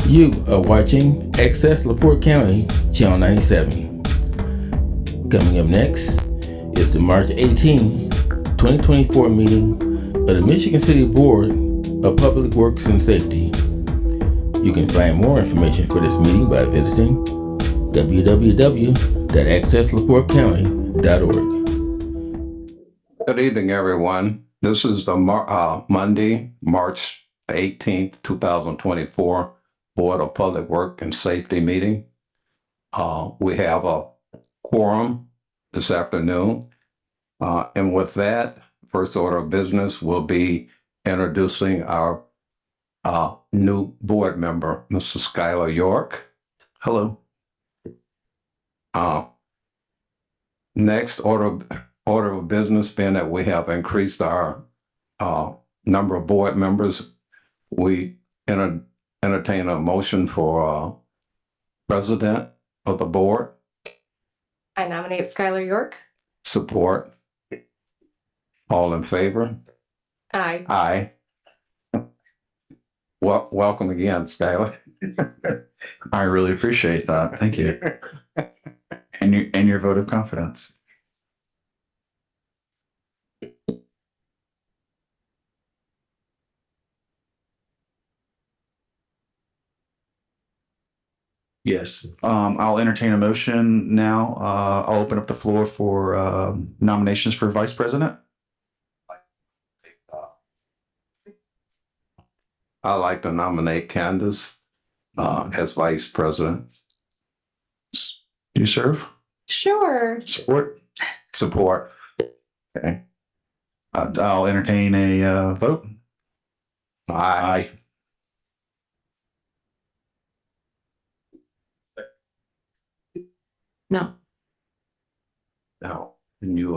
You are watching Access LaPorte County, Channel 97. Coming up next is the March 18, 2024 meeting of the Michigan City Board of Public Works and Safety. You can find more information for this meeting by visiting www.accessLaPorteCounty.org. Good evening, everyone. This is the Monday, March 18th, 2024 Board of Public Work and Safety meeting. We have a quorum this afternoon. And with that, first order of business will be introducing our new board member, Mr. Skylar York. Hello. Next order of business being that we have increased our number of board members, we entertain a motion for president of the board. I nominate Skylar York. Support. All in favor? Aye. Aye. Well, welcome again, Skylar. I really appreciate that. Thank you. And your vote of confidence. Yes. I'll entertain a motion now. I'll open up the floor for nominations for vice president. I'd like to nominate Candace as vice president. You serve? Sure. Support? Support. Okay. I'll entertain a vote. Aye. No. Now, can you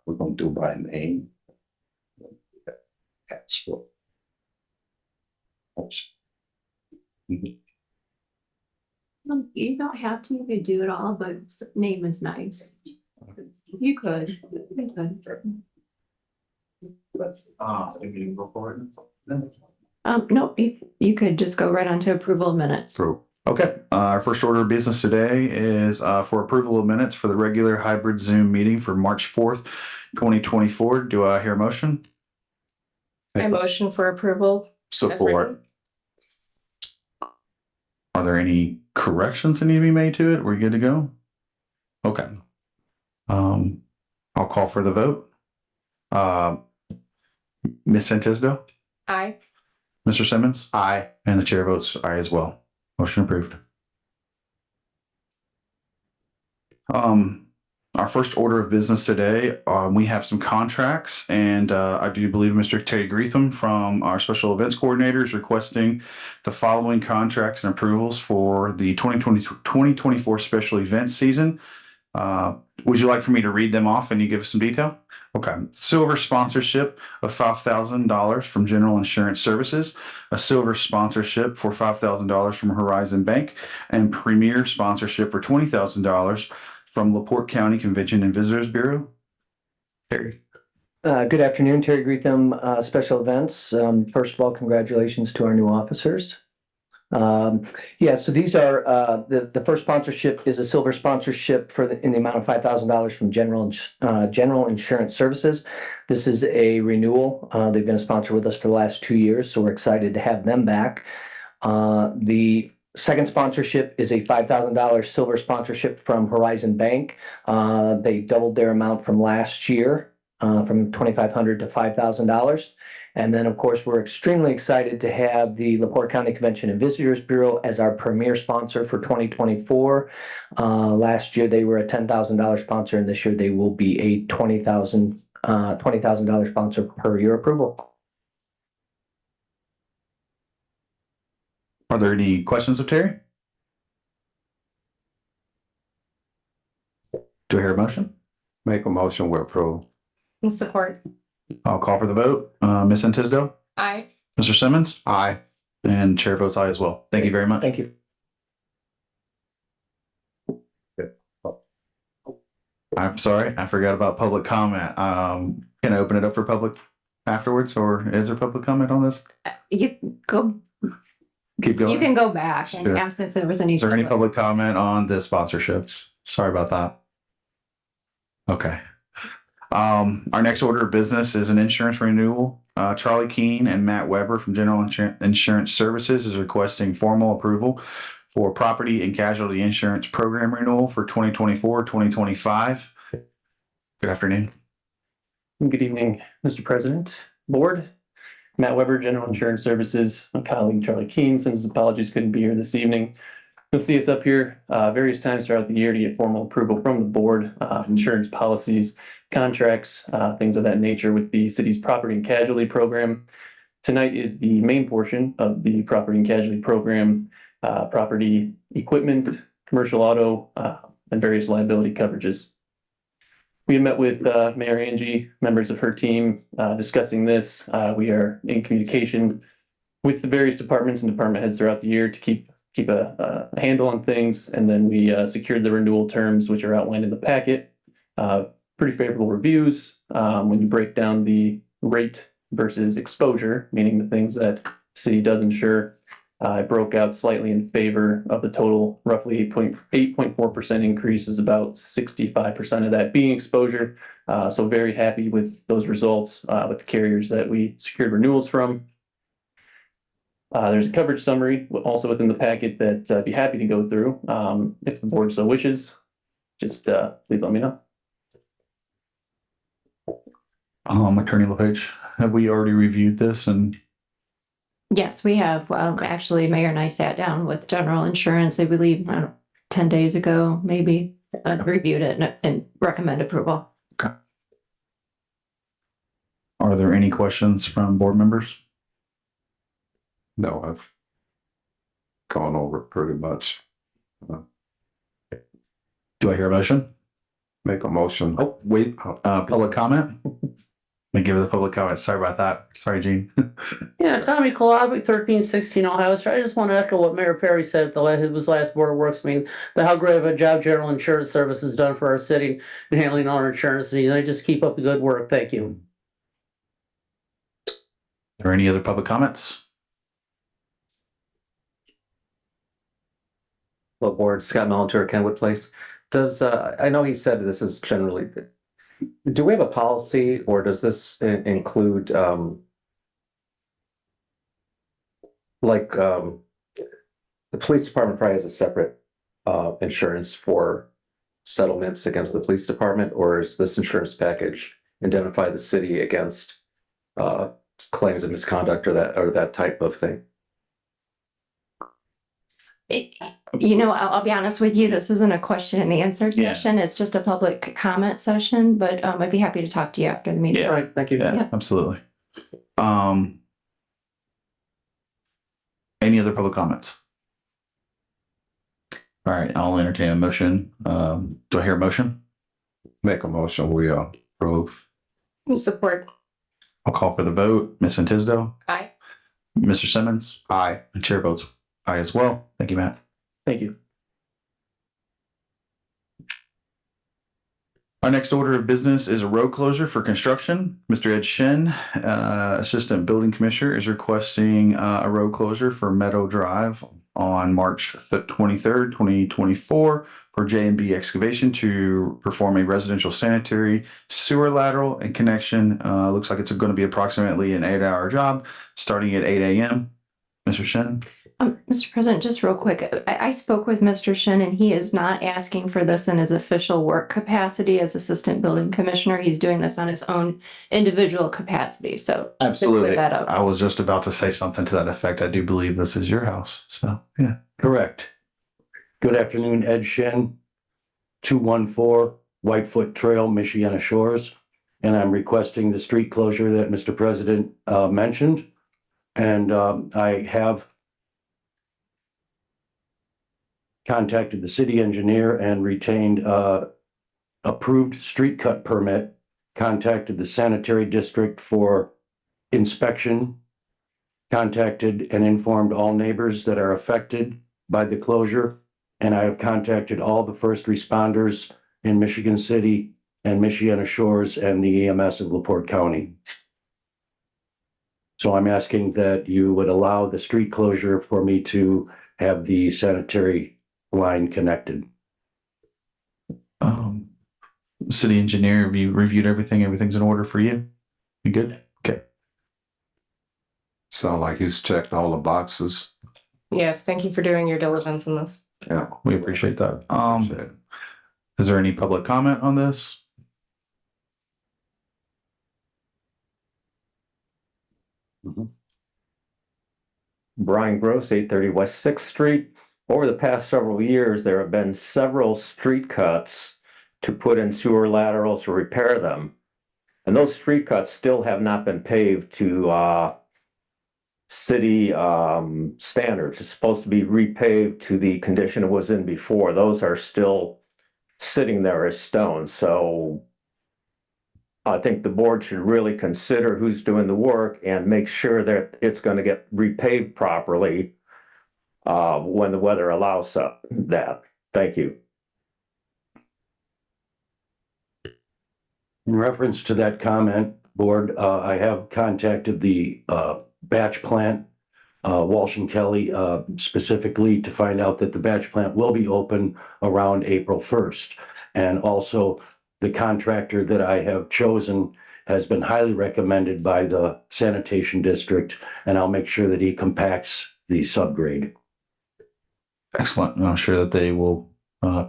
we're gonna do by name. That's what. You don't have to, you could do it all, but name is nice. You could. You could. No, you could just go right on to approval of minutes. True. Okay, our first order of business today is for approval of minutes for the regular hybrid Zoom meeting for March 4th, 2024. Do I hear a motion? I motion for approval. Support. Are there any corrections that need to be made to it? We're good to go? Okay. I'll call for the vote. Ms. Santisdo, Aye. Mr. Simmons, Aye. and the chair votes aye as well. Motion approved. Our first order of business today, we have some contracts, and I do believe Mr. Terry Greetham from our special events coordinator is requesting the following contracts and approvals for the 2024 special events season. Would you like for me to read them off and you give us some detail? Okay. Silver sponsorship of $5,000 from General Insurance Services, a silver sponsorship for $5,000 from Horizon Bank, and premier sponsorship for $20,000 from LaPorte County Convention and Visitors Bureau. Terry. Good afternoon, Terry Greetham, Special Events. First of all, congratulations to our new officers. So these are the first sponsorship is a silver sponsorship in the amount of $5,000 from General Insurance Services. This is a renewal. They've been a sponsor with us for the last 2 years, so we're excited to have them back. The second sponsorship is a $5,000 silver sponsorship from Horizon Bank. They doubled their amount from last year, from $2,500 to $5,000. And then, of course, we're extremely excited to have the LaPorte County Convention and Visitors Bureau as our premier sponsor for 2024. Last year, they were a $10,000 sponsor, and this year they will be a $20,000 sponsor per your approval. Are there any questions of Terry? Do I hear a motion? Make a motion, we approve. And support. I'll call for the vote. Ms. Santisdo, Aye. Mr. Simmons, Aye. and chair votes aye as well. Thank you very much. Thank you. I'm sorry, I forgot about public comment. Can I open it up for public afterwards, or is there public comment on this? You go, Keep going. you can go back and Sure. ask if there was any. Is there any public comment on the sponsorships? Sorry about that. Okay. Our next order of business is an insurance renewal. Charlie Keene and Matt Weber from General Insurance Services is requesting formal approval for property and casualty insurance program renewal for 2024-2025. Good afternoon. Good evening, Mr. President, Board. Matt Weber, General Insurance Services. My colleague Charlie Keene, sends his apologies, couldn't be here this evening. You'll see us up here various times throughout the year to get formal approval from the board, insurance policies, contracts, things of that nature with the city's property and casualty program. Tonight is the main portion of the property and casualty program, property equipment, commercial auto, and various liability coverages. We had met with Mayor Angie, members of her team, discussing this. We are in communication with the various departments and department heads throughout the year to keep a handle on things. And then we secured the renewal terms, which are outlined in the packet. Pretty favorable reviews. When you break down the rate versus exposure, meaning the things that the city does insure, it broke out slightly in favor of the total. Roughly 8.4% increase is about 65% of that being exposure. So very happy with those results with the carriers that we secured renewals from. There's a coverage summary also within the packet that I'd be happy to go through if the board so wishes. Just please let me know. Attorney LePage, have we already reviewed this? And Yes, we have. Actually, Mayor and I sat down with General Insurance, I believe, 10 days ago, maybe, reviewed it and recommend approval. are there any questions from board members? No, I've gone over it pretty much. Do I hear a motion? Make a motion. Oh, wait, public comment? Let me give the public comment. Sorry about that. Sorry, Gene. Yeah, Tommy Kalabi, 1316 Ohio Street. I just want to echo what Mayor Perry said at his last Board of Works meeting, that how great of a job General Insurance Service has done for our city in handling all our insurance needs. And I just keep up the good work. Thank you. Are there any other public comments? Well, board, Scott Melantur, Kenwood Place. Does, I know he said this is generally, do we have a policy or does this include, the police department probably has a separate, insurance for settlements against the police department, or is this insurance package indemnify the city against, claims of misconduct or that type of thing? I'll be honest with you, this isn't a question and answer Yeah. session. It's just a public comment session, but I'd be happy to talk to you after the meeting. Yeah. All right, thank you. Yeah, absolutely. Any other public comments? All right, I'll entertain a motion. Do I hear a motion? Make a motion. We approve. Support. I'll call for the vote. Ms. Tisdale, Aye. Mr. Simmons, Aye. and chair votes aye as well. Thank you, Matt. Thank you. Our next order of business is a road closure for construction. Mr. Ed Shin, Assistant Building Commissioner, is requesting a road closure for Meadow Drive on March 23rd, 2024 for J&B Excavation to perform a residential sanitary sewer lateral and connection. Looks like it's going to be approximately an 8-hour job starting at 8 a.m. Mr. Shin? Mr. President, just real quick, I spoke with Mr. Shin and he is not asking for this in his official work capacity as Assistant Building Commissioner. He's doing this on his own individual capacity. So just to clear that up. I was just about to say something to that effect. I do believe this is your house. So, yeah. Correct. Good afternoon, Ed Shen, 214 Whitefoot Trail, Michiana Shores. And I'm requesting the street closure that Mr. President mentioned. And I have contacted the city engineer and retained approved street cut permit, contacted the sanitary district for inspection, contacted and informed all neighbors that are affected by the closure. And I have contacted all the first responders in Michigan City and Michiana Shores and the EMS of LaPorte County. So I'm asking that you would allow the street closure for me to have the sanitary line connected. City engineer, have you reviewed everything? Everything's in order for you? You good? Okay. Sound like he's checked all the boxes. Yes, thank you for doing your diligence in this. Yeah. We appreciate that. Appreciate it. Is there any public comment on this? Brian Gross, 830 West Sixth Street. Over the past several years, there have been several street cuts to put in sewer laterals or repair them. And those street cuts still have not been paved to city standards. It's supposed to be repaved to the condition it was in before. Those are still sitting there as stone. So I think the board should really consider who's doing the work and make sure that it's going to get repaved properly when the weather allows that. Thank you. In reference to that comment, board, I have contacted the batch plant, Walsh and Kelly, specifically to find out that the batch plant will be open around April 1st. And also the contractor that I have chosen has been highly recommended by the sanitation district, and I'll make sure that he compacts the subgrade. Excellent. And I'm sure that they will,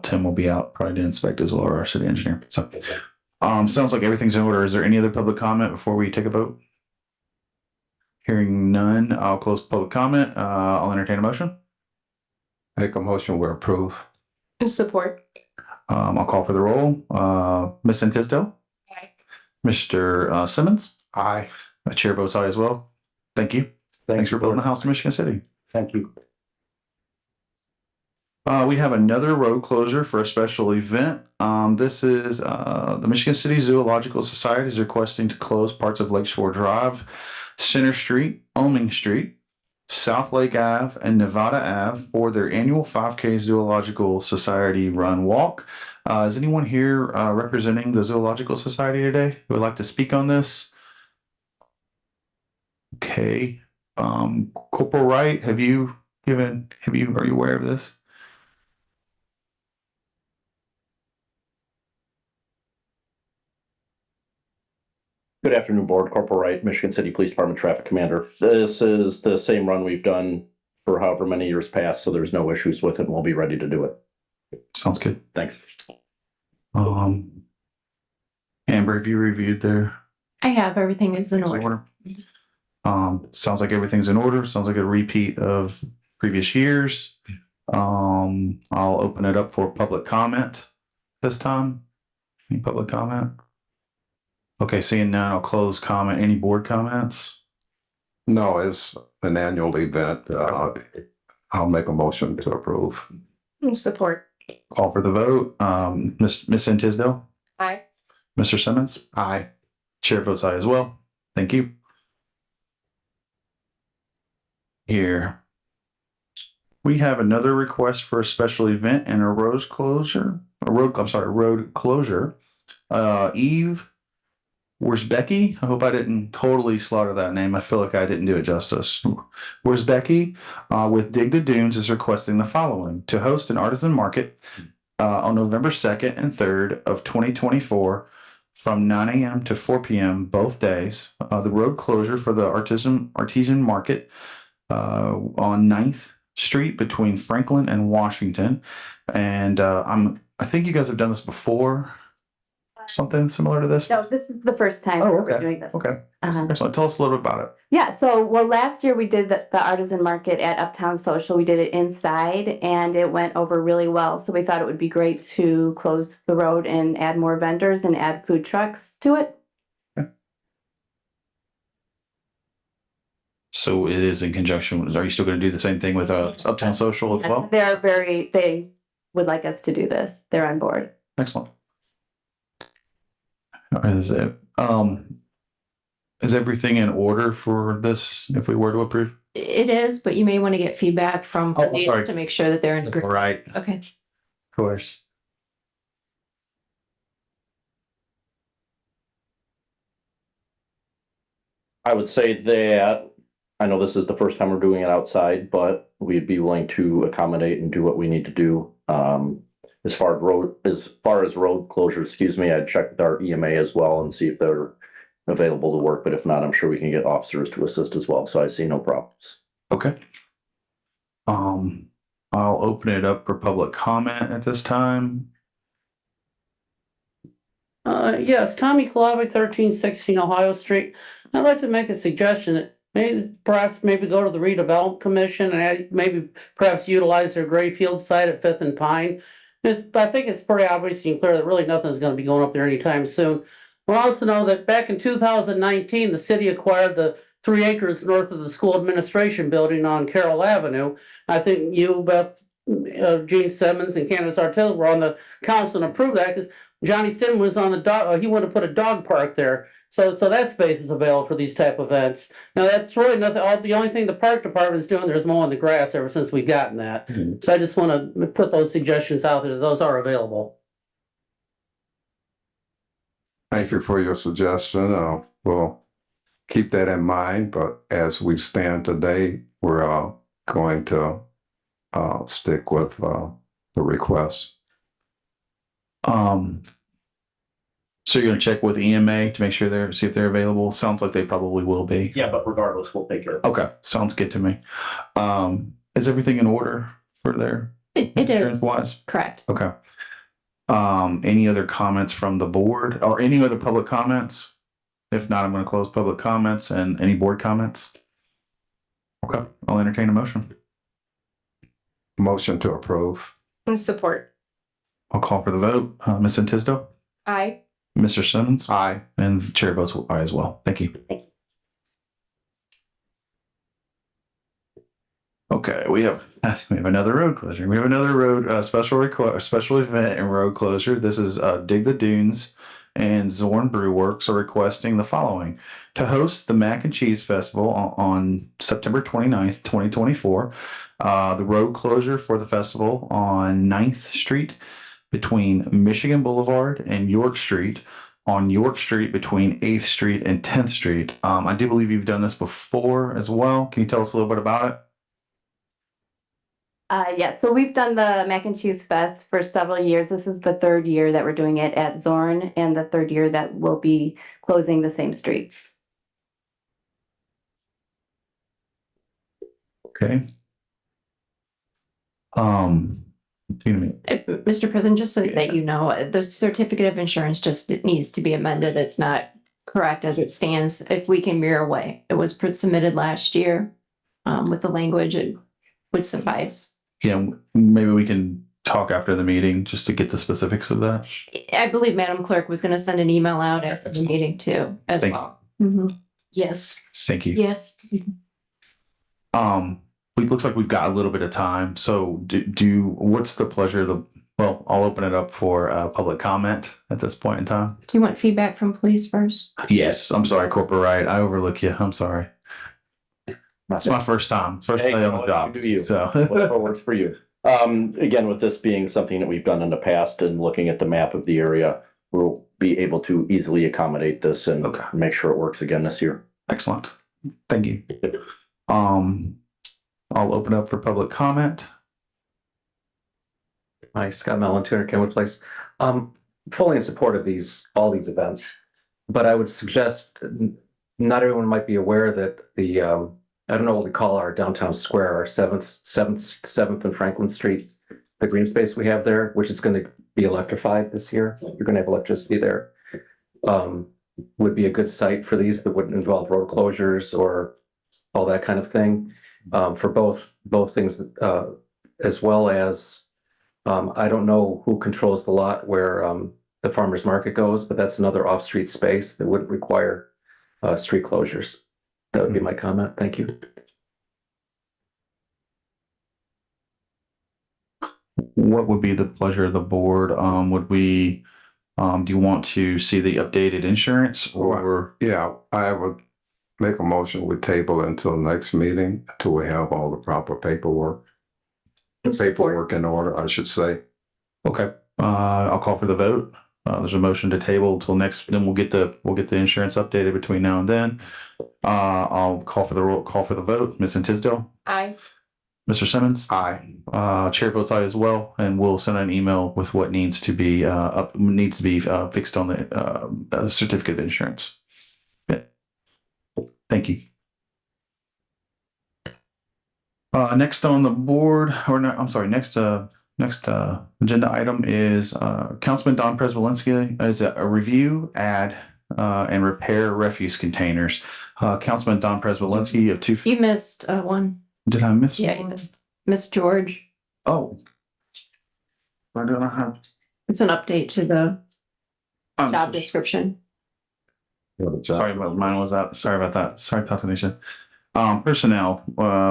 Tim will be out probably to inspect as well, or our city engineer. So, sounds like everything's in order. Is there any other public comment before we take a vote? Hearing none, I'll close public comment. I'll entertain a motion. Make a motion, we approve. Support. I'll call for the roll. Ms. Tisdale? Aye. Mr. Simmons? Aye. The chair votes aye as well. Thank you. Thanks for building a house in Michigan City. Thank you. We have another road closure for a special event. This is the Michigan City Zoological Society is requesting to close parts of Lakeshore Drive, Center Street, Oming Street, South Lake Ave, and Nevada Ave for their annual 5K Zoological Society Run Walk. Is anyone here representing the Zoological Society today who would like to speak on this? Okay. Corporal Wright, are you aware of this? Good afternoon, Board. Corporal Wright, Michigan City Police Department Traffic Commander. This is the same run we've done for however many years past, so there's no issues with it, and we'll be ready to do it. Sounds good. Thanks. Amber, have you reviewed their I have, everything is in order. Sounds like everything's in order. Sounds like a repeat of previous years. I'll open it up for public comment this time. Any public comment? Okay, seeing none, I'll close comment. Any board comments? No, it's an annual event. I'll make a motion to approve. Support. Call for the vote. Miss Tisdale? Aye. Mr. Simmons? Aye. Chair votes aye as well. Thank you. Here. We have another request for a special event and a road closure. Eve, where's Becky? I hope I didn't totally slaughter that name. I feel like I didn't do it justice. Where's Becky? With Dig the Dunes is requesting the following: to host an artisan market on November 2nd and 3rd of 2024 from 9 a.m. to 4 p.m. both days. The road closure for the artisan market on 9th Street between Franklin and Washington. And I think you guys have done this before. Something similar to this? No, this is the first time Oh, we're okay. doing this. Okay. Uh-huh. Excellent. Tell us a little bit about it. Yeah, so last year we did the artisan market at Uptown Social. We did it inside and it went over really well. So we thought it would be great to close the road and add more vendors and add food trucks to it. So it is in conjunction with, are you still going to do the same thing with Uptown Social as well? They would like us to do this. They're on board. Excellent. Is everything in order for this if we were to approve? It is, but you may want to get feedback from Oh, the sorry. to make sure that they're in agreement. Right. Okay. Of course. I would say that, I know this is the first time we're doing it outside, but we'd be willing to accommodate and do what we need to do. As far as road closure, excuse me, I'd check with our EMA as well and see if they're available to work, but if not, I'm sure we can get officers to assist as well, so I see no problems. Okay. I'll open it up for public comment at this time. Yes, Tommy Kolovic, 1316 Ohio Street. I'd like to make a suggestion. Perhaps maybe go to the redevelopment commission and maybe perhaps utilize their Grayfield site at Fifth and Pine. I think it's pretty obvious and clear that really nothing's going to be going up there anytime soon. We also know that back in 2019, the city acquired the 3 acres north of the school administration building on Carroll Avenue. I think you, Beth, Gene Simmons, and Candace Artell were on the council and approved that because Johnny Simmons was on the dog. He wanted to put a dog park there. So that space is available for these type of events. Now that's really nothing. The only thing the park department is doing there is mowing the grass ever since we've gotten that. So I just want to put those suggestions out there. Those are available. Thank you for your suggestion. We'll keep that in mind, but as we stand today, we're going to stick with the request. So you're gonna check with EMA to make sure see if they're available? Sounds like they probably will be. Yeah, but regardless, we'll take care of it. Okay, sounds good to me. Is everything in order for their It insurance is, wise? correct. Okay. Any other comments from the board or any other public comments? If not, I'm gonna close public comments and any board comments. Okay, I'll entertain a motion. Motion to approve. And support. I'll call for the vote. Ms. Tisdale, Aye. Mr. Simmons, Aye. and the chair votes aye as well. Thank you. Okay, we have another road closure. We have another road special event and road closure. This is Dig the Dunes and Zorn Brew Works are requesting the following: to host the Mac and Cheese Festival on September 29th, 2024. The road closure for the festival on 9th Street between Michigan Boulevard and York Street, on York Street between 8th Street and 10th Street. I do believe you've done this before as well. Can you tell us a little bit about it? Yeah, so we've done the Mac and Cheese Fest for several years. This is the 3rd year that we're doing it at Zorn and the 3rd year that we'll be closing the same streets. Okay. Mr. President, just so that you know, the certificate of insurance just it needs to be amended. It's not correct as it stands. If we can mirror away, it was submitted last year with the language, it would suffice. Yeah, maybe we can talk after the meeting just to get the specifics of that. I believe Madam Clerk was going to send an email out after the meeting too, as Thank well. Mhm. Yes. Thank you. Yes. It looks like we've got a little bit of time. So what's the pleasure of well, I'll open it up for public comment at this point in time. Do you want feedback from police first? Yes, I'm sorry, Corporate Right. I overlook you. I'm sorry. It's my first time. First day on the job. So Whatever works for you. Again, with this being something that we've done in the past and looking at the map of the area, we'll be able to easily accommodate this and make sure it works again this year. Excellent. Thank you. I'll open up for public comment. Hi, Scott Mellon, 200 Kenwood Place. Fully in support of all these events, but I would suggest not everyone might be aware that the I don't know what we call our downtown square, our 7th and Franklin Street, the green space we have there, which is going to be electrified this year. You're going to have electricity there. Would be a good site for these that wouldn't involve road closures or all that kind of thing. For both things, as well as I don't know who controls the lot where the farmer's market goes, but that's another off-street space that wouldn't require street closures. That would be my comment. Thank you. What would be the pleasure of the board? Would we, do you want to see the updated insurance or? Yeah, I would make a motion, we table until next meeting until we have all the proper paperwork. The paperwork in order, I should say. Okay, I'll call for the vote. There's a motion to table until next, then we'll get the insurance updated between now and then. I'll call for the vote. Ms. Tisdale? Aye. Mr. Simmons? Aye. Chair votes aye as well, and we'll send an email with what needs to be fixed on the certificate of insurance. Yeah. Thank you. Next on the board, or no, I'm sorry, next agenda item is Councilman Don Prespolinski is a review, add, and repair refuse containers. Councilman Don Prespolinski of two. You missed one. Did I miss? Yeah, you missed Miss George. Oh. Why don't I have? It's an update to the job description. Sorry about mine was out. Sorry about that. Sorry, Tatanisha. Personnel,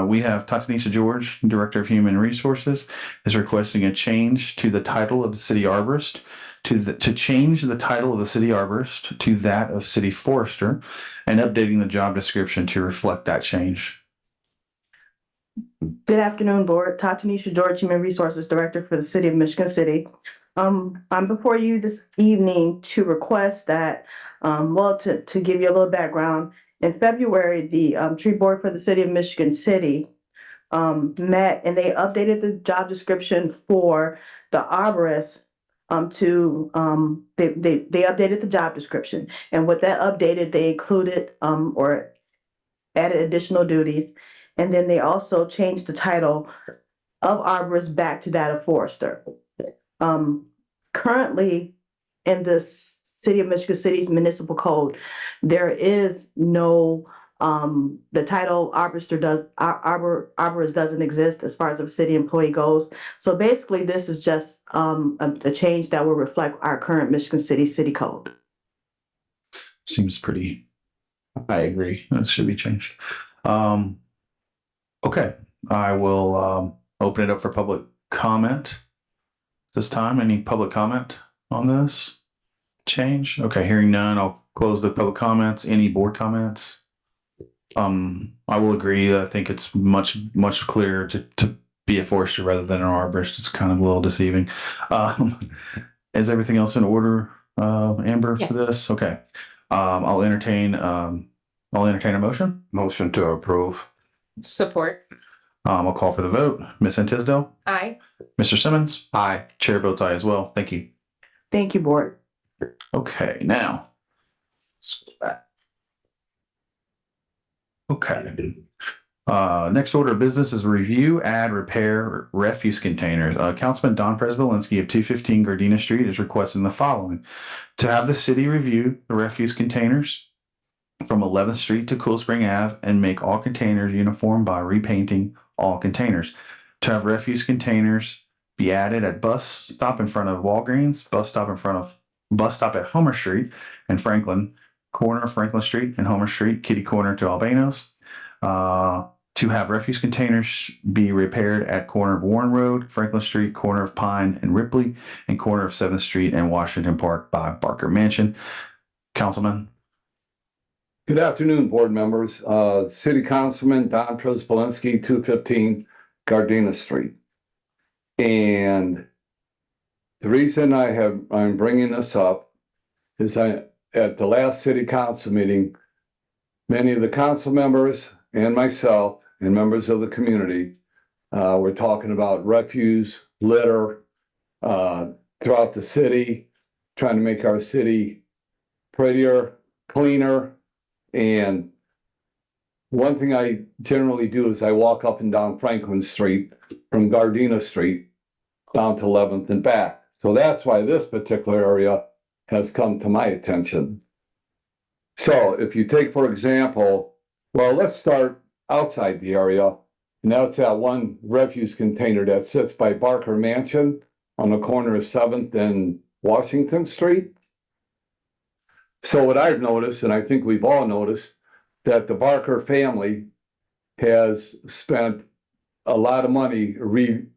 we have Tatanisha George, Director of Human Resources, is requesting a change to the title of the city arborist to change the title of the city arborist to that of city forester and updating the job description to reflect that change. Good afternoon, Board. Tatanisha George, Human Resources Director for the City of Michigan City. I'm before you this evening to request that, to give you a little background. In February, the tree board for the City of Michigan City met and they updated the job description for the arborist they updated the job description. And with that updated, they included or added additional duties. And then they also changed the title of arborist back to that of forester. Currently, in the City of Michigan City's municipal code, there is no, the title arborist doesn't exist as far as a city employee goes. So basically, this is just a change that will reflect our current Michigan City code. Seems pretty, I agree. That should be changed. Okay, I will open it up for public comment. This time, any public comment on this change? Okay, hearing none, I'll close the public comments. Any board comments? I will agree. I think it's much clearer to be a forester rather than an arborist. It's kind of a little deceiving. Is everything else in order, Amber, Yes. for this? Okay. I'll entertain a motion. Motion to approve. Support. I'll call for the vote. Ms. Tisdale? Aye. Mr. Simmons? Aye. Chair votes aye as well. Thank you. Thank you, Board. Okay, now. Okay. Next order of business is review, add, repair refuse containers. Councilman Don Prespolinski of 215 Gardena Street is requesting the following: to have the city review the refuse containers from 11th Street to Cool Spring Ave and make all containers uniform by repainting all containers. To have refuse containers be added at bus stop in front of Walgreens, bus stop at Homer Street and Franklin, corner of Franklin Street and Homer Street, kitty corner to Albanos. To have refuse containers be repaired at corner of Warren Road, Franklin Street, corner of Pine and Ripley, and corner of 7th Street and Washington Park by Barker Mansion. Councilman. Good afternoon, board members. City Councilman Don Prespolinski, 215 Gardena Street. And the reason I'm bringing this up is at the last city council meeting, many of the council members and myself and members of the community were talking about refuse, litter throughout the city, trying to make our city prettier, cleaner. And one thing I generally do is I walk up and down Franklin Street from Gardena Street down to 11th and back. So that's why this particular area has come to my attention. So if you take, for example, well, let's start outside the area. And that's that one refuse container that sits by Barker Mansion on the corner of 7th and Washington Street. So what I've noticed, and I think we've all noticed, that the Barker family has spent a lot of money revamping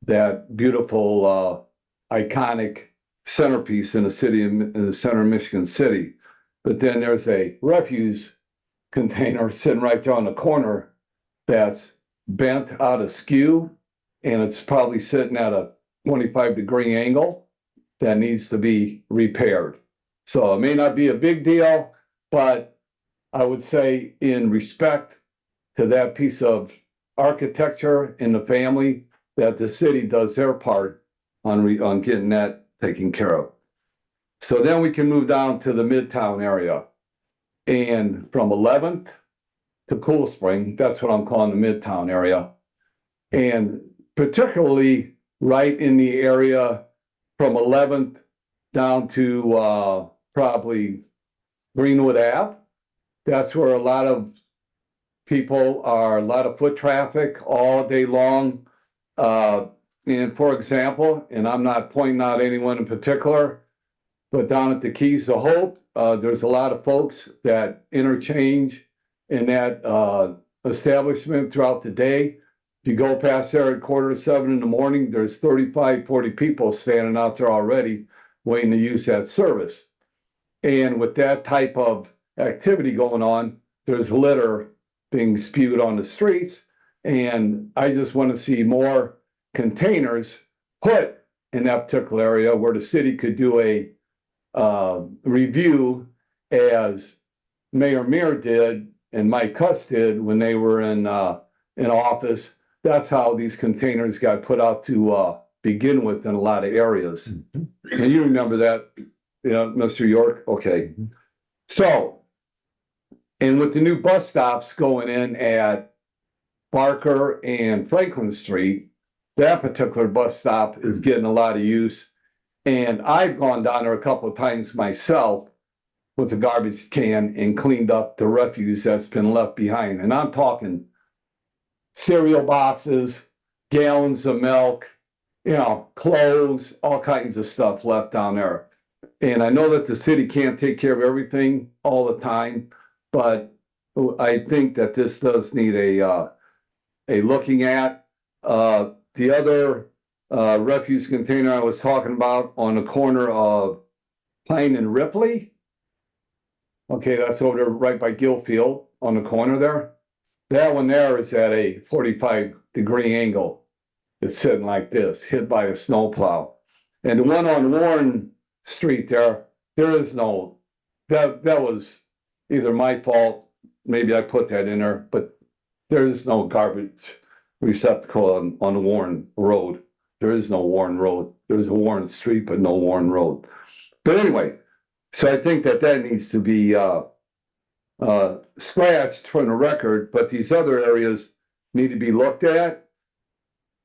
that beautiful, iconic centerpiece in the center of Michigan City. But then there's a refuse container sitting right there on the corner that's bent out of skew, and it's probably sitting at a 25-degree angle. that needs to be repaired. So it may not be a big deal, but I would say in respect to that piece of architecture in the family, that the city does their part on getting that taken care of. So then we can move down to the Midtown area. And from 11th to Cool Spring, that's what I'm calling the Midtown area. And particularly right in the area from 11th down to probably Greenwood Ave. That's where a lot of people are, a lot of foot traffic all day long. And for example, and I'm not pointing out anyone in particular, but down at the Keys of Hope, there's a lot of folks that interchange in that establishment throughout the day. If you go past there at 6:45 in the morning, there's 35, 40 people standing out there already waiting to use that service. And with that type of activity going on, there's litter being spewed on the streets. And I just want to see more containers put in that particular area where the city could do a review, as Mayor Muir did and Mike Cuss did when they were in office. That's how these containers got put out to begin with in a lot of areas. And you remember that, you know, Mr. York? Okay. So, and with the new bus stops going in at Barker and Franklin Street, that particular bus stop is getting a lot of use. And I've gone down there a couple of times myself with a garbage can and cleaned up the refuse that's been left behind. And I'm talking cereal boxes, gallons of milk, you know, clothes, all kinds of stuff left down there. And I know that the city can't take care of everything all the time, but I think that this does need a looking at. The other refuse container I was talking about on the corner of Pine and Ripley. Okay, that's over there right by Gilfield on the corner there. That one there is at a 45-degree angle. It's sitting like this, hit by a snowplow. And the one on Warren Street there is no, that was either my fault, maybe I put that in there, but there is no garbage receptacle on the Warren Road. There is no Warren Road. There's a Warren Street, but no Warren Road. But anyway, so I think that needs to be scratched from the record, but these other areas need to be looked at.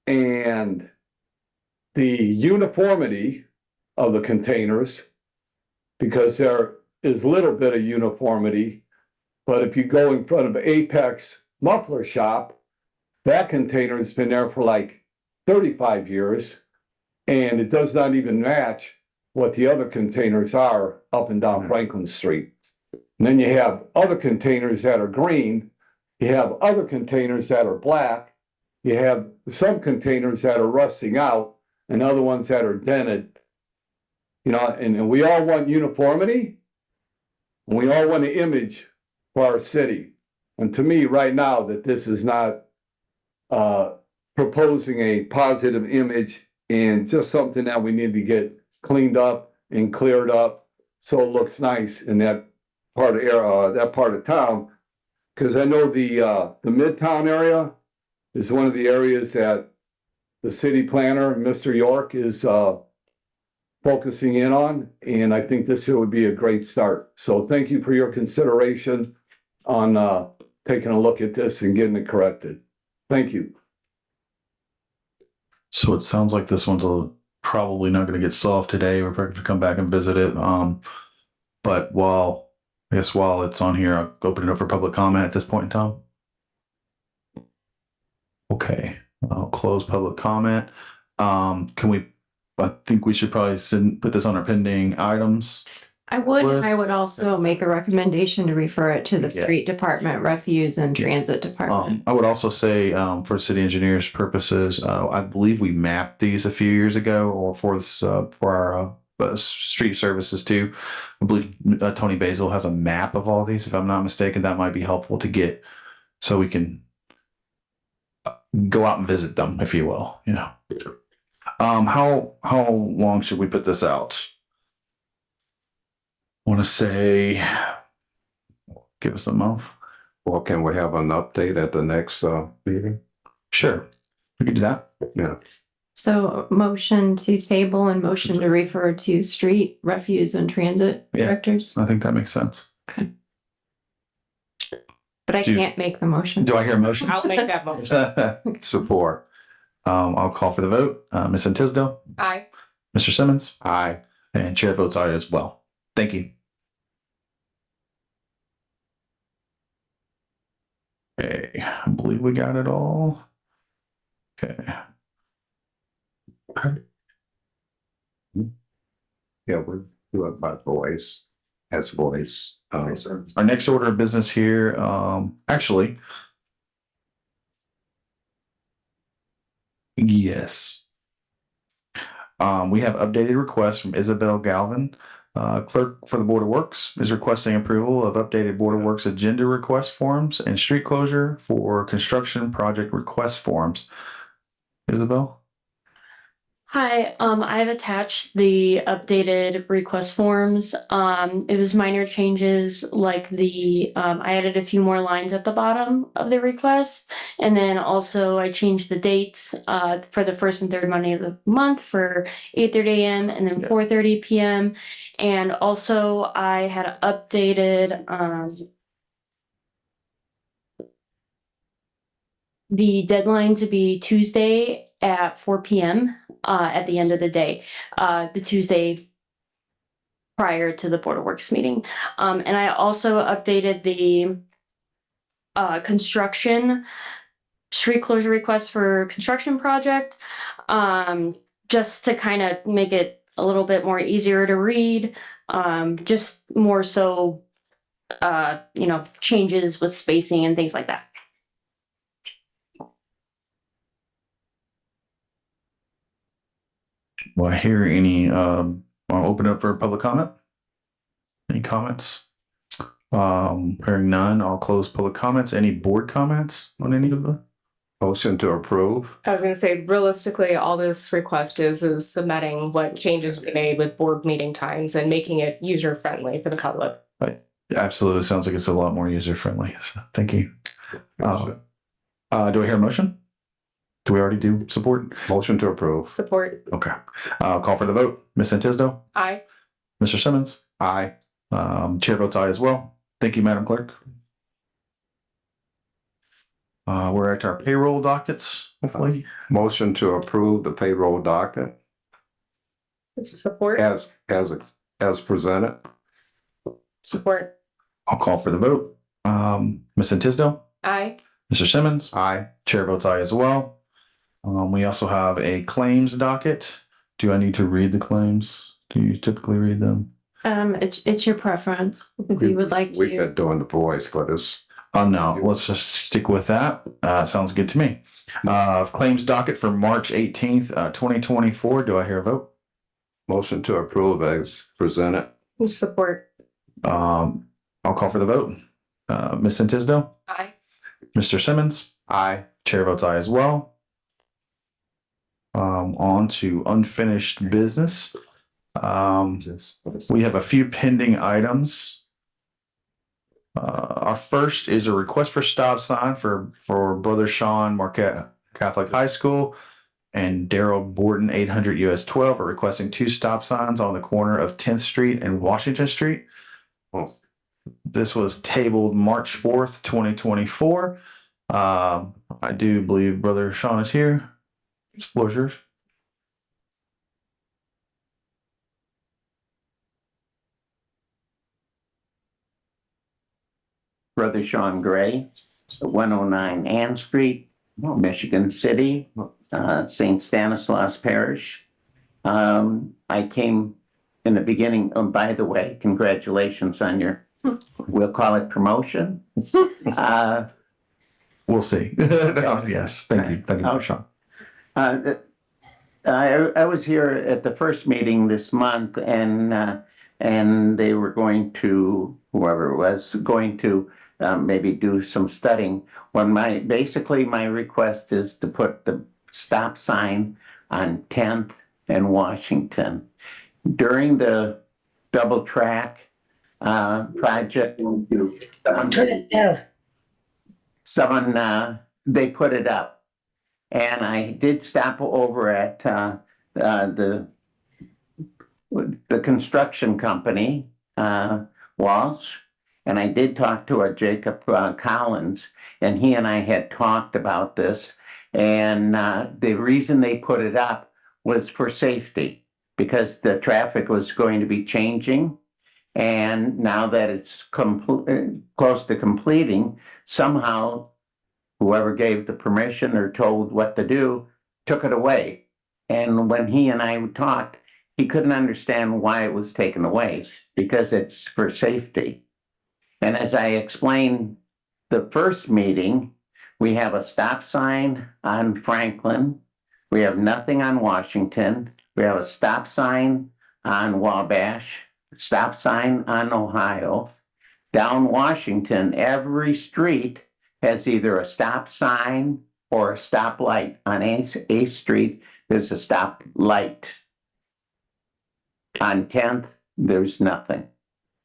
And the uniformity of the containers, because there is a little bit of uniformity, but if you go in front of Apex Muffler Shop, that container has been there for like 35 years, and it does not even match what the other containers are up and down Franklin Street. And then you have other containers that are green, you have other containers that are black, you have some containers that are rusting out, and other ones that are dented. You know, and we all want uniformity, and we all want an image for our city. And to me, right now, that this is not proposing a positive image, and just something that we need to get cleaned up and cleared up so it looks nice in that part of town. Because I know the Midtown area is one of the areas that the city planner, Mr. York, is focusing in on, and I think this here would be a great start. So thank you for your consideration on taking a look at this and getting it corrected. Thank you. So it sounds like this one's probably not going to get solved today. We're probably going to come back and visit it. But while it's on here, I'll open it up for public comment at this point in time. Okay, I'll close public comment. I think we should probably put this on our pending items. I would also make a recommendation to refer it to the street department, refuse and transit department. I would also say, for city engineers purposes, I believe we mapped these a few years ago, or for this, for our street services too. I believe Tony Basil has a map of all these. If I'm not mistaken, that might be helpful to get, so we can go out and visit them, if you will. You know. How long should we put this out? Want to say, give us a month? Or can we have an update at the next meeting? Sure, we can do that. Yeah. So motion to table and motion to refer to street, refuse and transit Yeah. directors. I think that makes sense. But I can't make the motion. Do I hear a motion? I'll make that motion. Support. I'll call for the vote. Ms. Tisdale, Aye. Mr. Simmons, Aye. and chair votes aye as well. Thank you. Okay, I believe we got it all. Okay. Yeah, we're doing by voice, as voice. Our next order of business here, actually. Yes. We have updated requests from Isabel Galvin. Clerk for the Board of Works is requesting approval of updated Board of Works agenda request forms and street closure for construction project request forms. Isabel? Hi, I've attached the updated request forms. It was minor changes like I added a few more lines at the bottom of the request. And then also I changed the dates, for the first and third Monday of the month for 8:30 a.m. and then 4:30 p.m. And also I had updated, the deadline to be Tuesday at 4 p.m. At the end of the day, the Tuesday prior to the Board of Works meeting. And I also updated the construction street closure request for construction project, just to kind of make it a little bit more easier to read, just more so, changes with spacing and things like that. Do I hear any, I'll open up for public comment. Any comments? Hearing none, I'll close public comments. Any board comments on any of the? Motion to approve. I was gonna say, realistically, all this request is submitting what changes we made with board meeting times and making it user friendly for the public. Absolutely, sounds like it's a lot more user friendly. So thank you. Do I hear a motion? Do we already do support? Motion to approve. Support. Okay. I'll call for the vote. Ms. Tisdale? Aye. Mr. Simmons? Aye. Chair votes aye as well. Thank you, Madam Clerk. We're at our payroll dockets, hopefully. Motion to approve the payroll docket Support. as presented. Support. I'll call for the vote. Ms. Tisdale? Aye. Mr. Simmons? Aye. Chair votes aye as well. We also have a claims docket. Do I need to read the claims? Do you typically read them? It's your preference if you would like We've to. been doing the voice, but it's. No, let's just stick with that. Sounds good to me. Claims docket for March 18th, 2024. Do I hear a vote? Motion to approve as presented. Support. I'll call for the vote. Ms. Tisdale? Aye. Mr. Simmons? Aye. Chair votes aye as well. On to unfinished business. We have a few pending items. Our first is a request for stop sign for Brother Sean Marquette Catholic High School and Daryl Borton 800 US 12 are requesting 2 stop signs on the corner of 10th Street and Washington Street. This was tabled March 4th, 2024. I do believe Brother Sean is here. The floor is yours. Brother Sean Gray, 109 Ann Street, Michigan City, St. Stanislaus Parish. I came in the beginning, oh, by the way, congratulations on your, we'll call it promotion. We'll see. Yes, thank you. Thank you, Sean. I was here at the first meeting this month and they were going to, whoever it was, going to maybe do some studying. Basically my request is to put the stop sign on 10th and Washington. During the double track project, someone they put it up, and I did stop over at the construction company, Walsh, and I did talk to a Jacob Collins, and he and I had talked about this, and the reason they put it up was for safety, because the traffic was going to be changing, and now that it's close to completing, somehow whoever gave the permission or told what to do took it away. And when he and I talked, he couldn't understand why it was taken away, because it's for safety. And as I explained the first meeting, we have a stop sign on Franklin. We have nothing on Washington. We have a stop sign on Wabash, stop sign on Ohio. Down Washington, every street has either a stop sign or a stop light. On 8th Street, there's a stop light. On 10th, there's nothing.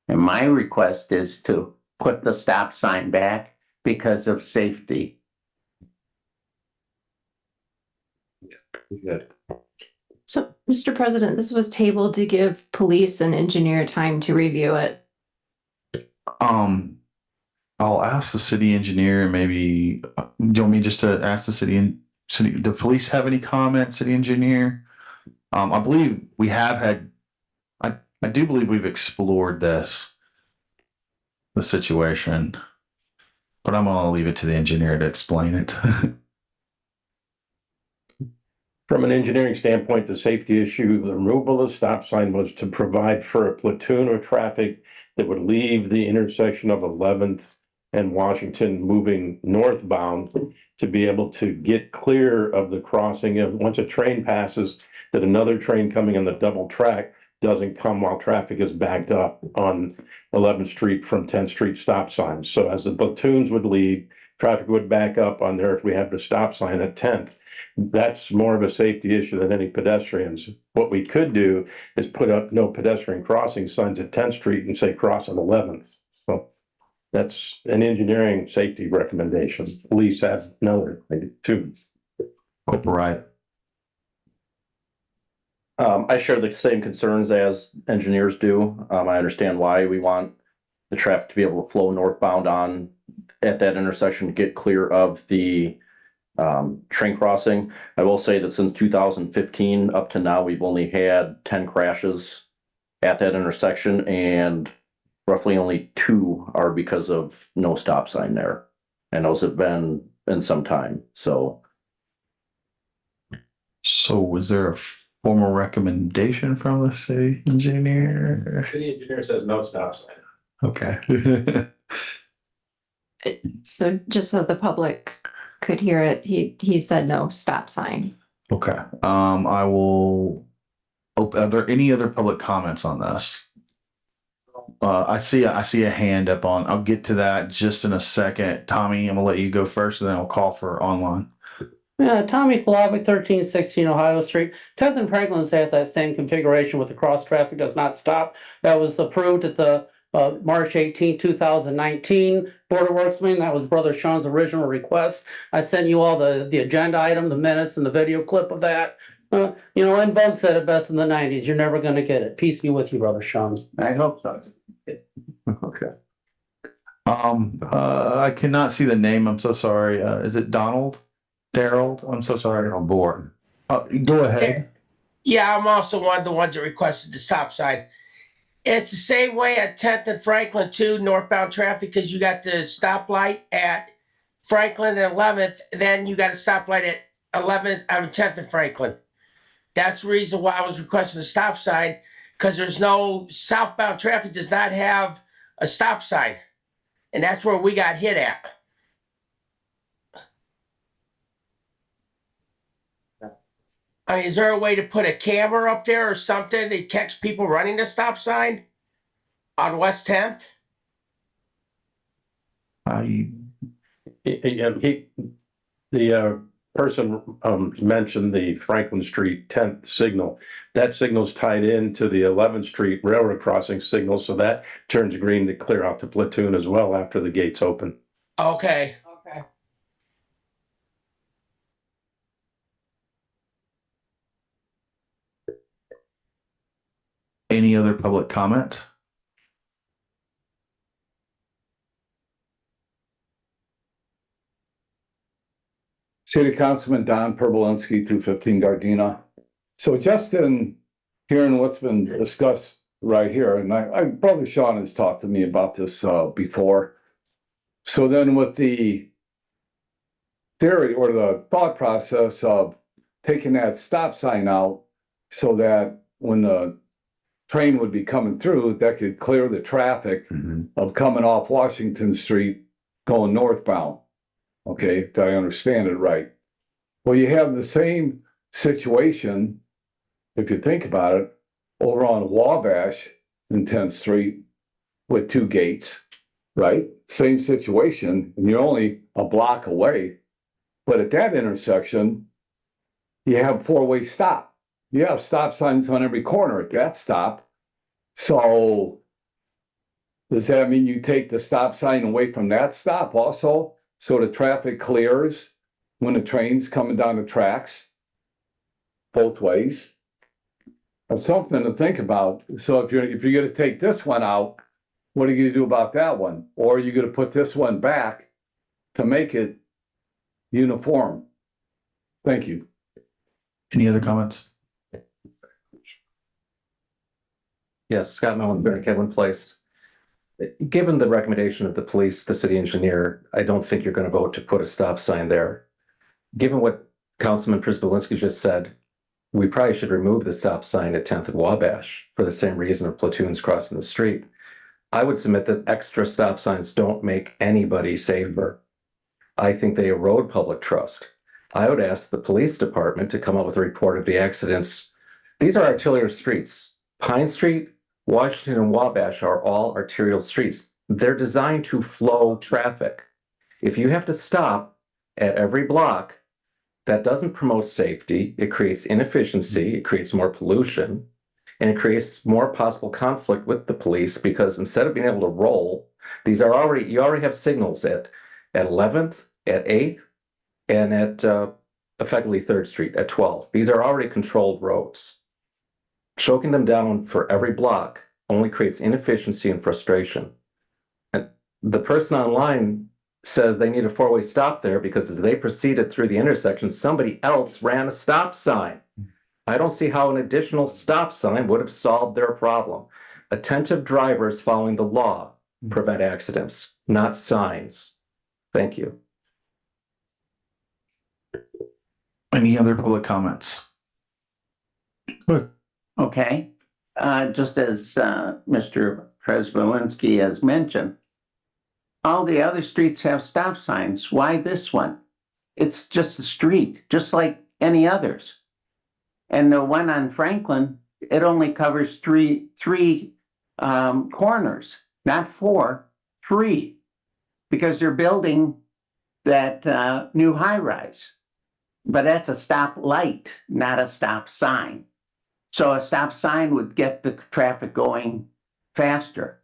And my request is to put the stop sign back because of safety. So, Mr. President, this was tabled to give police and engineer time to review it. I'll ask the city engineer, and maybe, do you want me just to ask the city, the police have any comments, city engineer? I believe we have had, I do believe we've explored the situation, but I'm gonna leave it to the engineer to explain it. From an engineering standpoint, the safety issue, the removal of the stop sign was to provide for a platoon of traffic that would leave the intersection of 11th and Washington moving northbound to be able to get clear of the crossing of, once a train passes, that another train coming on the double track doesn't come while traffic is backed up on 11th Street from 10th Street stop signs. So as the platoons would leave, traffic would back up on there if we have the stop sign at 10th. That's more of a safety issue than any pedestrians. What we could do is put up no pedestrian crossing signs at 10th Street and say cross on 11th. So that's an engineering safety recommendation. Police have another, maybe two. Right. I share the same concerns as engineers do. I understand why we want the traffic to be able to flow northbound on at that intersection to get clear of the train crossing. I will say that since 2015 up to now, we've only had 10 crashes at that intersection, and roughly only 2 are because of no stop sign there. And those have been in some time. So was there a formal recommendation from the city engineer? City engineer says no stop sign. Okay. So just so the public could hear it, he said no stop sign. Okay. I will. Are there any other public comments on this? I see a hand up on. I'll get to that just in a second. Tommy, I'm gonna let you go first, and then I'll call for online. Yeah, Tommy Kalabic, 1316 Ohio Street. 10th and Franklin has that same configuration with the cross traffic does not stop. That was approved at the March 18, 2019 Board of Works meeting. That was Brother Sean's original request. I sent you all the agenda item, the minutes, and the video clip of that. And Bug said it best in the 90s. You're never going to get it. Peace be with you, Brother Sean. I hope so. Okay. I cannot see the name. I'm so sorry. Is it Donald? Daryl? I'm so sorry. On board. Go ahead. Yeah, I'm also one of the ones that requested the stop sign. It's the same way at 10th and Franklin too, northbound traffic, because you got the stoplight at Franklin and 11th, then you got a stoplight at 10th and Franklin. That's the reason why I was requesting a stop sign, because there's no southbound traffic does not have a stop sign. And that's where we got hit at. I mean, is there a way to put a camera up there or something to catch people running the stop sign on West 10th? The person mentioned the Franklin Street 10th signal. That signal's tied into the 11th Street railroad crossing signal, so that turns green to clear out the platoon as well after the gates open. Okay. Any other public comment? City Councilman Don Perbolinski, 215 Gardena. So just in hearing what's been discussed right here, and I Brother Sean has talked to me about this before. So then with the theory or the thought process of taking that stop sign out so that when the train would be coming through, that could clear the traffic of coming off Washington Street going northbound. Okay, did I understand it right? Well, you have the same situation, if you think about it, over on Wabash and 10th Street with two gates, right? Same situation, and you're only a block away. But at that intersection, you have four-way stop. You have stop signs on every corner at that stop. So does that mean you take the stop sign away from that stop also? So the traffic clears when the train's coming down the tracks both ways? That's something to think about. So if you're gonna take this one out, what are you gonna do about that one? Or are you gonna put this one back to make it uniform? Thank you. Any other comments? Yes, Scott Mellon, Kevin Place. Given the recommendation of the police, the city engineer, I don't think you're going to vote to put a stop sign there. Given what Councilman Przybylski just said, we probably should remove the stop sign at 10th and Wabash for the same reason of platoons crossing the street. I would submit that extra stop signs don't make anybody safer. I think they erode public trust. I would ask the police department to come up with a report of the accidents. These are arterial streets. Pine Street, Washington, and Wabash are all arterial streets. They're designed to flow traffic. If you have to stop at every block, that doesn't promote safety. It creates inefficiency, it creates more pollution, and it creates more possible conflict with the police because instead of being able to roll, you already have signals at 11th, at 8th, and at effectively 3rd Street at 12th. These are already controlled roads. Choking them down for every block only creates inefficiency and frustration. And the person online says they need a four-way stop there because as they proceeded through the intersection, somebody else ran a stop sign. I don't see how an additional stop sign would have solved their problem. Attentive drivers following the law prevent accidents, not signs. Thank you. Any other public comments? Good. Okay, just as Mr. Przybylski has mentioned, all the other streets have stop signs. Why this one? It's just a street, just like any others. And the one on Franklin, it only covers three corners, not 4, 3, because they're building that new high-rise. But that's a stop light, not a stop sign. So a stop sign would get the traffic going faster.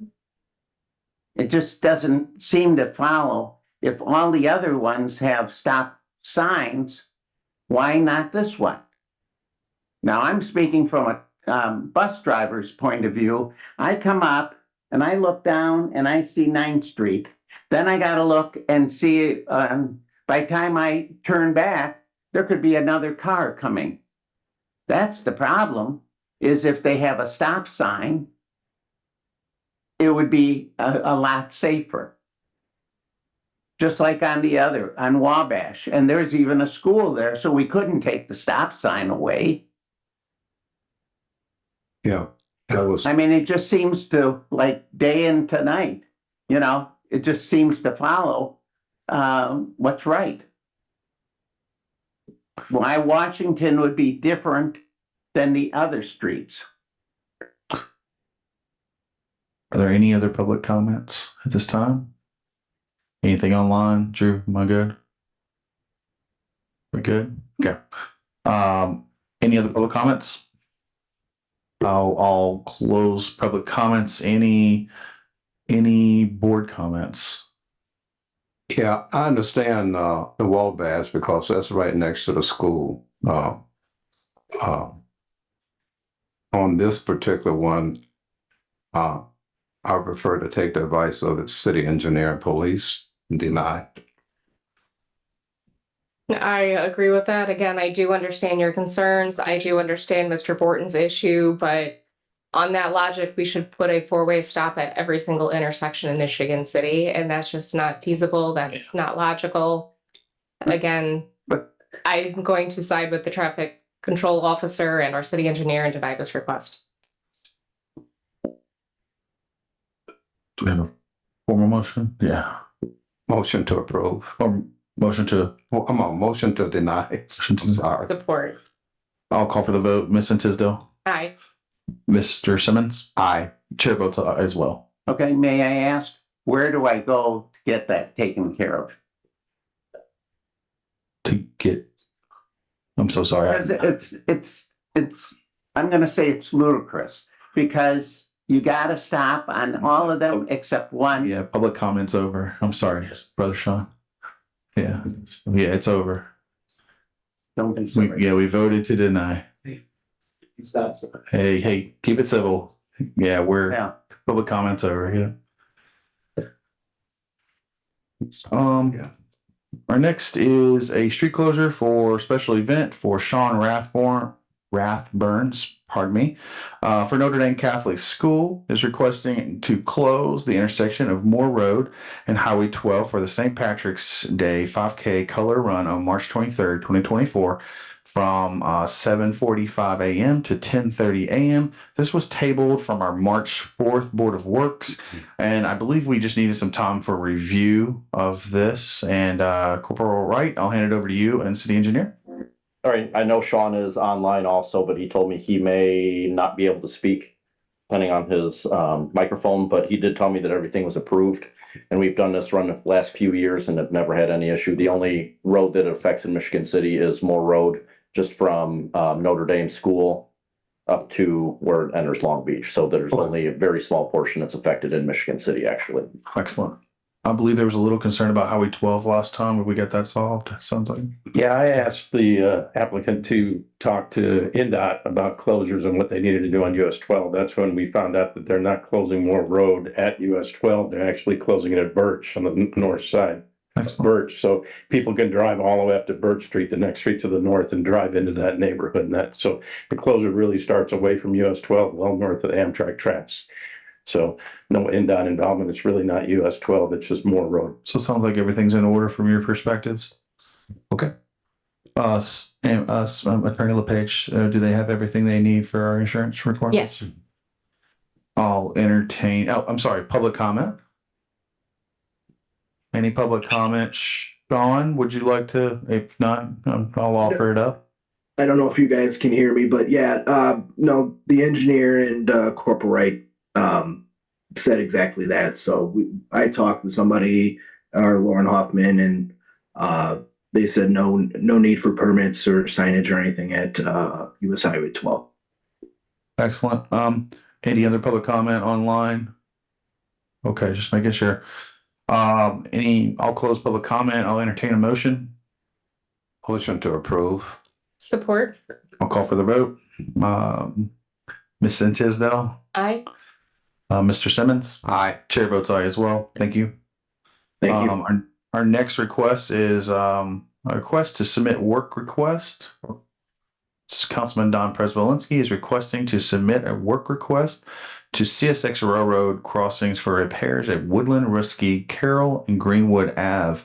It just doesn't seem to follow. If all the other ones have stop signs, why not this one? Now I'm speaking from a bus driver's point of view. I come up and I look down and I see 9th Street. Then I got to look and see, by the time I turn back, there could be another car coming. That's the problem, is if they have a stop sign, it would be a lot safer. Just like on Wabash. And there's even a school there, so we couldn't take the stop sign away. Yeah, I mean, it just seems to, like day into night, it just seems to follow what's right. Why Washington would be different than the other streets. Are there any other public comments at this time? Anything online? Drew, am I good? We're good? Okay. Any other public comments? I'll close public comments. Any board comments? Yeah, I understand the Wabash because that's right next to the school. On this particular one, I prefer to take the advice of the city engineer and police and deny. I agree with that. Again, I do understand your concerns. I do understand Mr. Borton's issue, but on that logic, we should put a four-way stop at every single intersection in Michigan City, and that's just not feasible. That's not logical. Again, I'm going to side with the traffic control officer and our city engineer and deny this request. Do we have a formal motion? Yeah. Motion to approve. Or motion to, Well, I'm on motion to deny. Sorry. Support. I'll call for the vote. Ms. Tisdale? Aye. Mr. Simmons? Aye. Chair votes aye as well. Okay, may I ask, where do I go to get that taken care of? To get, I'm so sorry. Because it's, I'm gonna say it's ludicrous, because you gotta stop on all of them except one. Yeah, public comments over. I'm sorry, Brother Sean. Yeah, it's over. Don't be silly. We voted to deny. Hey, keep it civil. Yeah, public comments over, yeah. Our next is a street closure for special event for Sean Rathburns, pardon me, for Notre Dame Catholic School is requesting to close the intersection of Moore Road and Highway 12 for the St. Patrick's Day 5K color run on March 23rd, 2024 from 7:45 a.m. to 10:30 a.m. This was tabled from our March 4th Board of Works, and I believe we just needed some time for review of this. And Corporal Wright, I'll hand it over to you and City Engineer. All right, I know Sean is online also, but he told me he may not be able to speak depending on his microphone, but he did tell me that everything was approved. And we've done this run the last few years and have never had any issue. The only road that it affects in Michigan City is Moore Road, just from Notre Dame School up to where it enters Long Beach. So there's only a very small portion that's affected in Michigan City, actually. Excellent. I believe there was a little concern about Highway 12 last time. Did we get that solved? Sounds like. Yeah, I asked the applicant to talk to NDOT about closures and what they needed to do on US 12. That's when we found out that they're not closing Moore Road at US 12. They're actually closing it at Birch on the north side. Excellent. Birch, so people can drive all the way up to Birch Street, the next street to the north, and drive into that neighborhood. And so the closure really starts away from US 12, well north of the Amtrak tracks. So no NDOT involvement. It's really not US 12. It's just Moore Road. So it sounds like everything's in order from your perspectives. Okay. Attorney LePage, do they have everything they need for our insurance requirements? Yes. I'll entertain. Oh, I'm sorry. Public comment. Any public comment? Sean, would you like to? If not, I'll offer it up. I don't know if you guys can hear me, but yeah, no, the engineer and Corporal Wright said exactly that. So I talked with somebody, Lauren Hoffman, and they said no need for permits or signage or anything at US Highway 12. Excellent. Any other public comment online? Okay, just making sure. I'll close public comment. I'll entertain a motion. Motion to approve. Support. I'll call for the vote. Ms. Tisdale? Aye. Mr. Simmons? Aye. Chair votes aye as well. Thank you. Thank you. Our next request is a request to submit work request. Councilman Don Prespolinski is requesting to submit a work request to CSX Railroad crossings for repairs at Woodland, Risky, Carroll, and Greenwood Ave.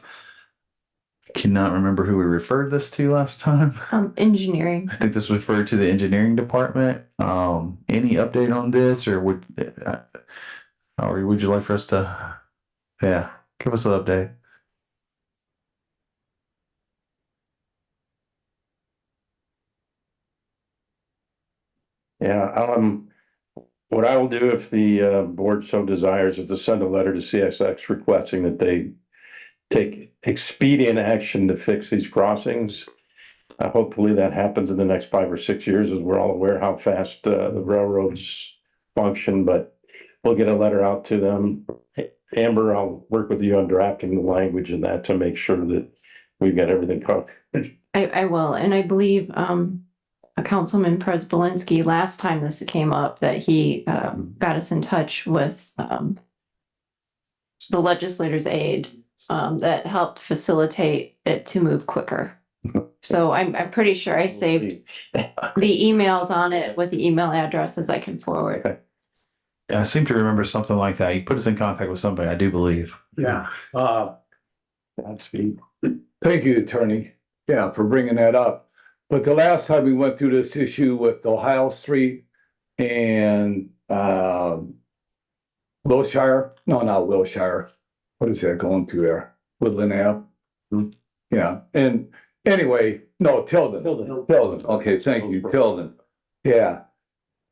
Cannot remember who we referred this to last time. Engineering. I think this was referred to the engineering department. Any update on this, or would you like for us to, give us an update? Yeah, what I will do if the board so desires is to send a letter to CSX requesting that they take expedient action to fix these crossings. Hopefully that happens in the next 5 or 6 years, as we're all aware how fast the railroads function, but we'll get a letter out to them. Amber, I'll work with you on drafting the language in that to make sure that we've got everything covered. I will, and I believe a Councilman Prespolinski, last time this came up, that he got us in touch with the legislators' aid that helped facilitate it to move quicker. So I'm pretty sure I saved the emails on it with the email addresses I can forward. Yeah, I seem to remember something like that. You put us in contact with somebody, I do believe. Yeah. Godspeed. Thank you, Attorney. Yeah, for bringing that up. But the last time we went through this issue with Ohio Street and Wilshire, no, not Wilshire. What is that going through there? Woodland Ave? Yeah, and anyway, no, Tilden. Okay, thank you, Tilden. Yeah,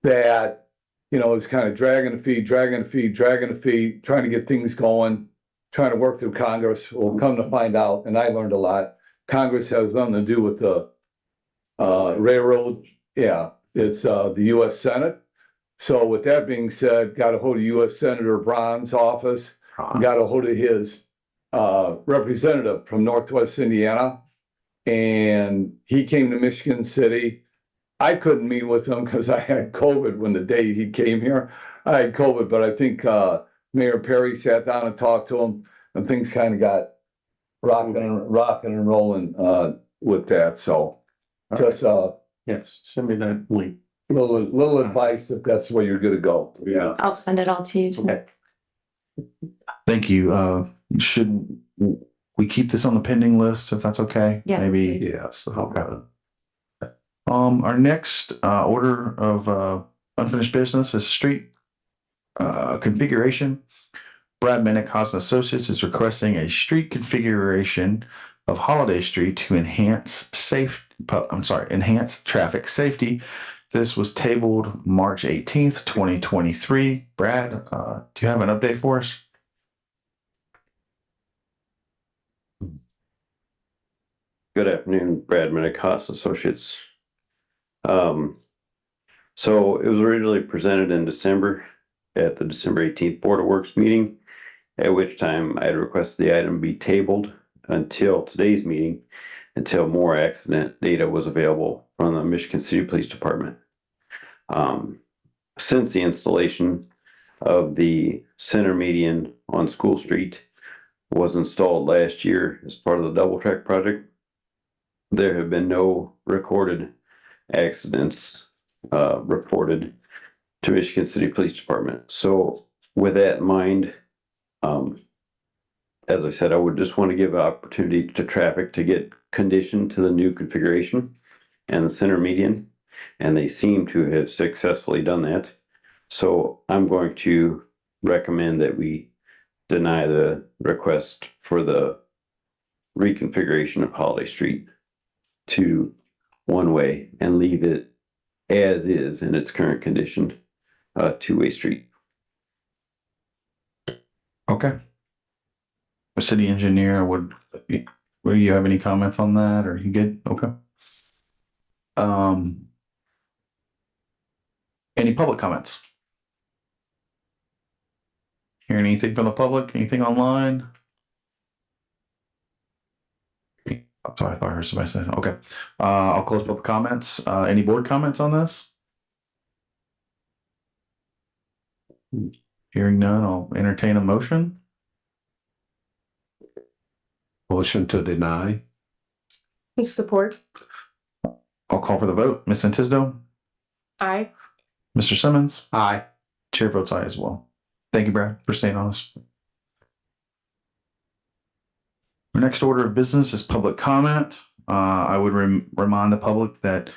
that, you know, it's kind of dragging the feet, trying to get things going, trying to work through Congress. We'll come to find out, and I learned a lot. Congress has nothing to do with the railroad. Yeah, it's the U.S. Senate. So with that being said, got a hold of U.S. Senator Braun's office, got a hold of his representative from Northwest Indiana, and he came to Michigan City. I couldn't meet with him because I had COVID when the day he came here. I had COVID, but I think Mayor Perry sat down and talked to him, and things kind of got rocking and rolling with that. So just yes, send me that link. Little advice if that's where you're gonna go. Yeah. I'll send it all to you. Okay. Thank you. Should we keep this on the pending list if that's okay? Yeah. Maybe. Yes. Okay. Our next order of unfinished business is street configuration. Brad Minnick, Haas and Associates is requesting a street configuration of Holiday Street to enhance traffic safety. This was tabled March 18th, 2023. Brad, do you have an update for us? Good afternoon, Brad Minnick, Haas Associates. So it was originally presented in December at the December 18th Board of Works meeting, at which time I had requested the item be tabled until today's meeting, until more accident data was available from the Michigan City Police Department. Since the installation of the center median on School Street was installed last year as part of the double track project, there have been no recorded accidents reported to Michigan City Police Department. So with that in mind, as I said, I would just want to give opportunity to traffic to get conditioned to the new configuration and the center median, and they seem to have successfully done that. So I'm going to recommend that we deny the request for the reconfiguration of Holiday Street to one-way and leave it as is in its current condition, two-way street. Okay. The city engineer, would you have any comments on that? Or you good? Okay. Any public comments? Hear anything from the public? Anything online? I'm sorry, I thought I heard somebody say that. Okay. I'll close public comments. Any board comments on this? Hearing none, I'll entertain a motion. Motion to deny. Support. I'll call for the vote. Ms. Tisdale? Aye. Mr. Simmons? Aye. Chair votes aye as well. Thank you, Brad, for staying on us. Our next order of business is public comment. I would remind the public that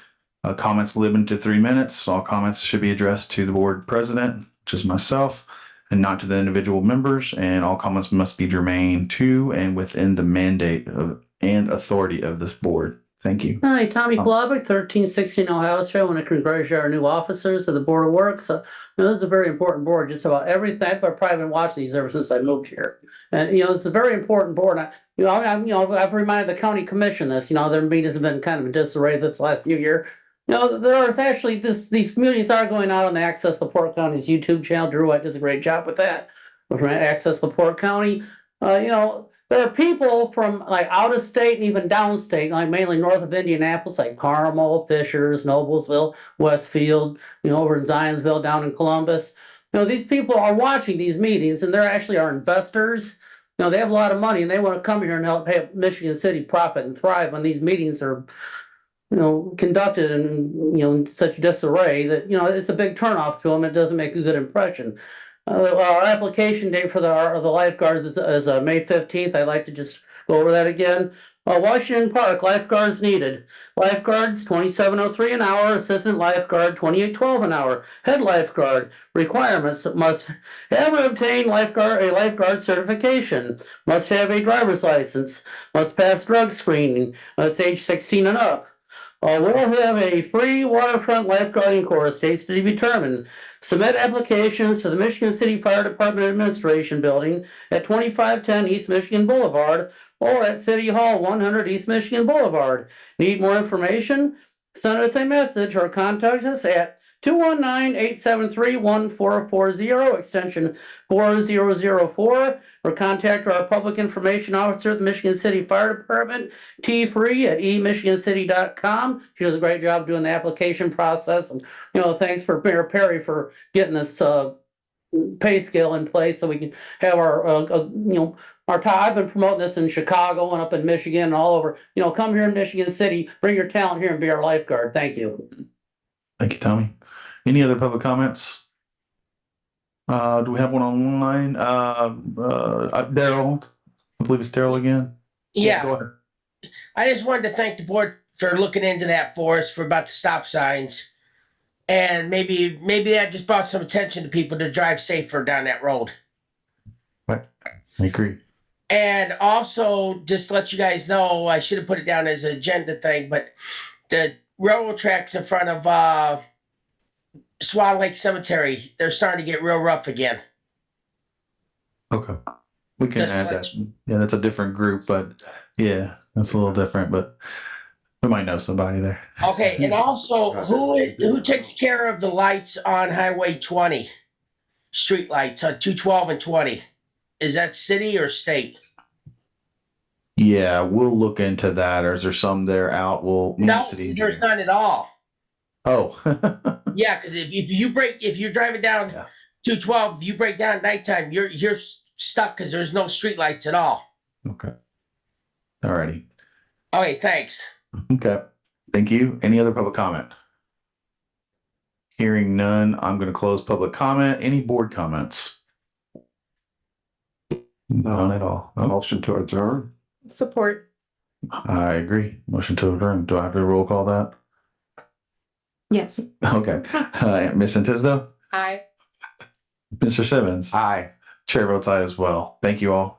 comments limited to 3 minutes. All comments should be addressed to the board president, which is myself, and not to the individual members. And all comments must be germane to and within the mandate of and authority of this board. Thank you. Hi, Tommy Klobuck, 1316 Ohio Street. I want to congratulate our new officers of the Board of Works. This is a very important board, just about everything. I've probably been watching these ever since I moved here. And, it's a very important board. I've reminded the county commission this, their meetings have been kind of in disarray this last few years. There is actually these meetings are going out on the Access LaPorte County's YouTube channel. Drew White does a great job with that. With Access LaPorte County, there are people from like out of state and even downstate, like mainly north of Indianapolis, like Carmel, Fishers, Noblesville, Westfield, over in Zionsville, down in Columbus. These people are watching these meetings and they're actually our investors. They have a lot of money and they want to come here and help Michigan City profit and thrive when these meetings are, conducted in, such disarray that, it's a big turnoff to them. It doesn't make a good impression. Our application date for the lifeguards is May 15th. I'd like to just go over that again. Washington Park, lifeguards needed. Lifeguards, $27.03 an hour. Assistant lifeguard, $28.12 an hour. Head lifeguard, requirements: must have obtained a lifeguard certification. Must have a driver's license. Must pass drug screening. That's age 16 and up. We'll have a free waterfront lifeguarding course, dates to be determined. Submit applications to the Michigan City Fire Department Administration Building at 2510 East Michigan Boulevard or at City Hall 100 East Michigan Boulevard. Need more information? Send us a message or contact us at 219-873-1440, extension 4004, or contact our Public Information Officer at the Michigan City Fire Department, tfree@emichigancity.com. She does a great job doing the application process. And, thanks for Mayor Perry for getting this pay scale in place so we can have our I've been promoting this in Chicago and up in Michigan and all over. Come here in Michigan City, bring your talent here and be our lifeguard. Thank you. Thank you, Tommy. Any other public comments? Do we have one online? Daryl, I believe it's Daryl again. Yeah. Go ahead. I just wanted to thank the board for looking into that for us for about the stop signs. And maybe that just brought some attention to people to drive safer down that road. Right. I agree. And also, just to let you guys know, I should have put it down as an agenda thing, but the railroad tracks in front of Swan Lake Cemetery, they're starting to get real rough again. Okay. We can Just add let that. Yeah, that's a different group, but yeah, that's a little different, but we might know somebody there. Okay, and also, who takes care of the lights on Highway 20? Street lights on 212 and 20. Is that city or state? Yeah, we'll look into that. Or is there some there out? We'll No, city. there's none at all. Oh. Yeah, because if you're driving down 212, if you break down at nighttime, you're stuck because there's no street lights at all. Okay. Alrighty. Okay, thanks. Okay. Thank you. Any other public comment? Hearing none, I'm going to close public comment. Any board comments? None at all. Motion to adjourn. Support. I agree. Motion to adjourn. Do I have to roll call that? Yes. Okay. Ms. Tisdale? Aye. Mr. Simmons? Aye. Chair votes aye as well. Thank you all.